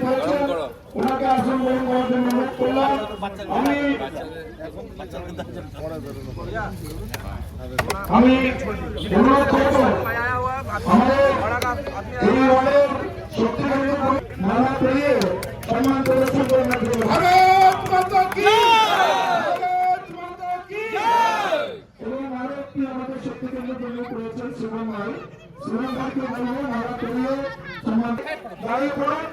করেছেন ওনাকে আসন গ্রহণ করার জন্য অনুরোধ করলাম। আমি অনুরোধ করব আমাদের এই ওয়ার্ডের শক্তিকেন্দ্র নানা পেরিয়ে সম্মান প্রদর্শন করেন। ভারত মাতা কি এবং আরেকটি আমাদের শক্তিকেন্দ্র তৈরি করেছেন সুমন ভাই। সুমন ভাইকে বলবো নানা পেরিয়ে সম্মান দাঁড়িয়ে পড়ুন।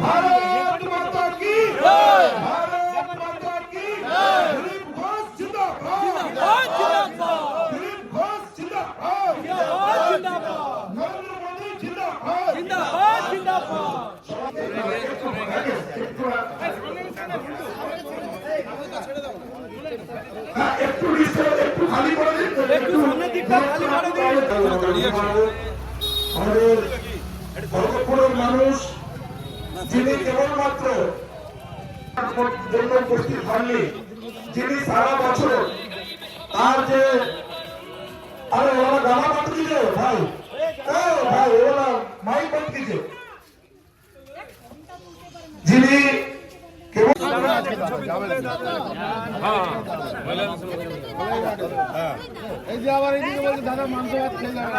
भारत माता की जय, भारत माता की जय। दिलीप घोष जिंदाबाद, जिंदाबाद। दिलीप घोष जिंदाबाद, जिंदाबाद। नरेंद्र मोदी जिंदाबाद, जिंदाबाद, जिंदाबाद। একটু খালি করে দিন, একটু সামনে দিকটা খালি করে দিন। আমাদের ভরতপুরের মানুষ যিনি কেবলমাত্র জন্য উপস্থিত হননি, যিনি সারা বছর তার যে আরে ওরা গানা বাদ দিলে ভাই ভাই ওরা মাই বাদ দিলে যিনি এই যে আবার এইদিকে বলছে দাদা মাংস ভাত খেয়ে যাবে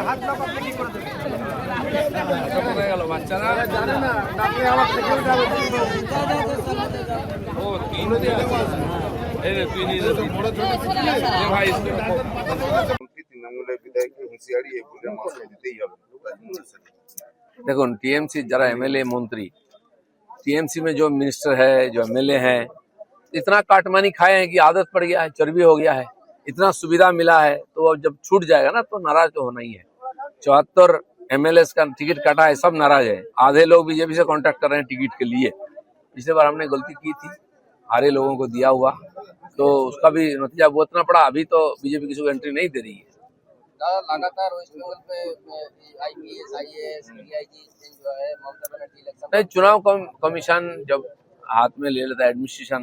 হাত না পাতলে কি করে দেবে গেল বাচ্চারা জানে না আপনি আমার থেকে যাবে ও তিন এই রে তুই নিজে বড় ছোট এ ভাই তৃণমূলের বিধায়ককে হুঁশিয়ারি এগুলো মাথায় দিতেই হবে। देखो टीएमसी जरा एमएलए मंत्री टीएमसी में जो मिनिस्टर है जो एमएलए हैं इतना काटमानी खाए हैं कि आदत पड़ गया है, चर्बी हो गया है। इतना सुविधा मिला है तो अब जब छूट जाएगा ना तो नाराज तो होना ही है। 74 एमएलए का टिकट काटा है, सब नाराज है। आधे लोग बीजेपी से कांटेक्ट कर रहे हैं टिकट के लिए। पिछले बार हमने गलती की थी, हारे लोगों को दिया हुआ, तो उसका भी नतीजा भुगतना पड़ा। अभी तो बीजेपी किसी को एंट्री नहीं दे रही है। लगातार वेस्ट बंगाल पे आईपीएस आईएएस डीआईजी चेंज हुआ है। ममता बनर्जी इलेक्शन नहीं, चुनाव कमीशन जब हाथ में ले लेता है एडमिनिस्ट्रेशन,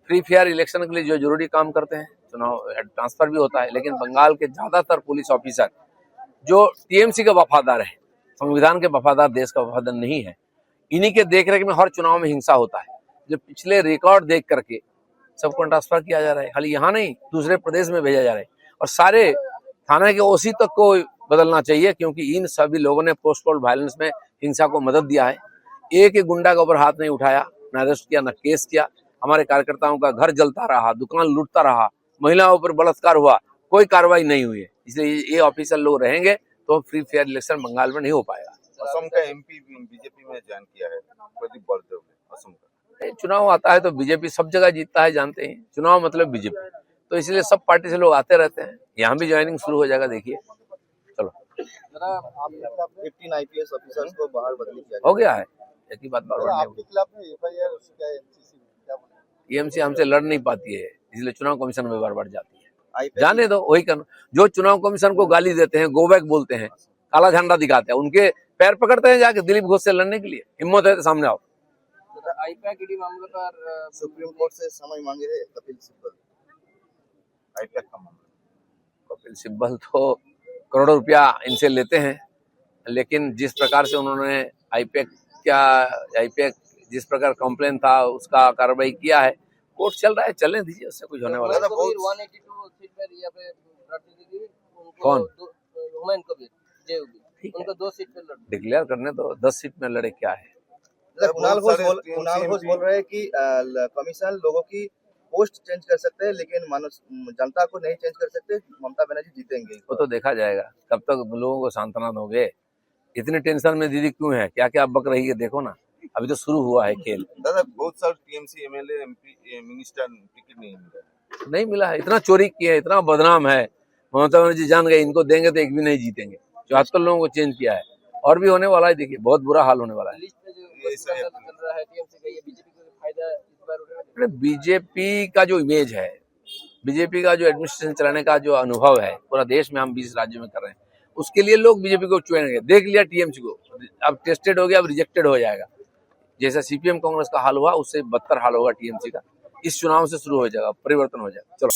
फ्री फेयर इलेक्शन के लिए जो जरूरी काम करते हैं, चुनाव ट्रांसफर भी होता है। लेकिन बंगाल के ज्यादातर पुलिस ऑफिसर जो टीएमसी के वफादार है, संविधान के वफादार, देश का वफादार नहीं है, इन्हीं के देखरेख में हर चुनाव में हिंसा होता है। जो पिछले रिकॉर्ड देख करके सबको ट्रांसफर किया जा रहा है, खाली यहाँ नहीं दूसरे प्रदेश में भेजा जा रहा है। और सारे थाना के ओसी तक को बदलना चाहिए, क्योंकि इन सभी लोगों ने पोस्ट पोल वायलेंस में हिंसा को मदद दिया है। एक एक गुंडा के ऊपर हाथ नहीं उठाया, न अरेस्ट किया, न केस किया। हमारे कार्यकर्ताओं का घर जलता रहा, दुकान लूटता रहा, महिलाओं पर बलात्कार हुआ, कोई कार्रवाई नहीं हुई है। इसलिए ये ऑफिसर लोग रहेंगे तो फ्री फेयर इलेक्शन बंगाल में नहीं हो पाएगा। असम का एमपी बीजेपी में ज्वाइन किया है प्रदीप बलदेव ने असम का। चुनाव आता है तो बीजेपी सब जगह जीतता है, जानते हैं। चुनाव मतलब बीजेपी, तो इसलिए सब पार्टी से लोग आते रहते हैं। यहाँ भी ज्वाइनिंग शुरू हो जाएगा, देखिए। चलो 15 आईपीएस ऑफिसर्स को बाहर बदली किया हो गया है, एक ही बात बार बार आपके खिलाफ एफआईआर क्या टीएमसी हमसे लड़ नहीं पाती है, इसलिए चुनाव कमीशन में बार बार जाती है। जाने दो, वही करना। जो चुनाव कमीशन को गाली देते हैं, गो बैक बोलते हैं, काला झंडा दिखाते हैं, उनके पैर पकड़ते हैं जाके दिलीप घोष से लड़ने के लिए। हिम्मत है तो सामने आओ। आईपैक ईडी मामले पर सुप्रीम कोर्ट से समय मांगे है कपिल सिब्बल। आईपैक का मामला, कपिल सिब्बल तो करोड़ों रुपया इनसे लेते हैं, लेकिन जिस प्रकार से उन्होंने आईपैक जिस प्रकार कंप्लेन था उसका कार्रवाई किया है, कोर्ट चल रहा है, चलने दीजिए, उससे कुछ होने वाला है। 182 सीट पर यहाँ पे कौन? हुमायूं कबीर उनको 2 सीट पे लड़ डिक्लेयर करने तो 10 सीट में लड़े, क्या है। कुणाल घोष बोल रहे हैं कि कमीशन लोगों की पोस्ट चेंज कर सकते हैं, लेकिन जनता को नहीं चेंज कर सकते। ममता बनर्जी जीतेंगे। वो तो देखा जाएगा, कब तक लोगों को सांत्वना दोगे। इतनी टेंशन में दीदी क्यों है, क्या क्या बक रही है, देखो ना, अभी तो शुरू हुआ है खेल। दादा बहुत सारे TMC MLA MP minister ticket नहीं मिला है, इतना चोरी किया है, इतना बदनाम है। ममता बनर्जी जान गए इनको देंगे तो एक भी नहीं जीतेंगे। 74 लोगों को चेंज किया है, और भी होने वाला है। देखिए बहुत बुरा हाल होने वाला है। बीजेपी का जो इमेज है, बीजेपी का जो एडमिनिस्ट्रेशन चलाने का जो अनुभव है, पूरा देश में हम 20 राज्यों में कर रहे हैं, उसके लिए लोग बीजेपी को चुनेंगे। देख लिया टीएमसी को, अब टेस्टेड हो गया, अब रिजेक्टेड हो जाएगा। जैसा सीपीएम कांग्रेस का हाल हुआ, उससे बदतर हाल होगा टीएमसी का। इस चुनाव से शुरू हो जाएगा, परिवर्तन हो जाएगा। चलो।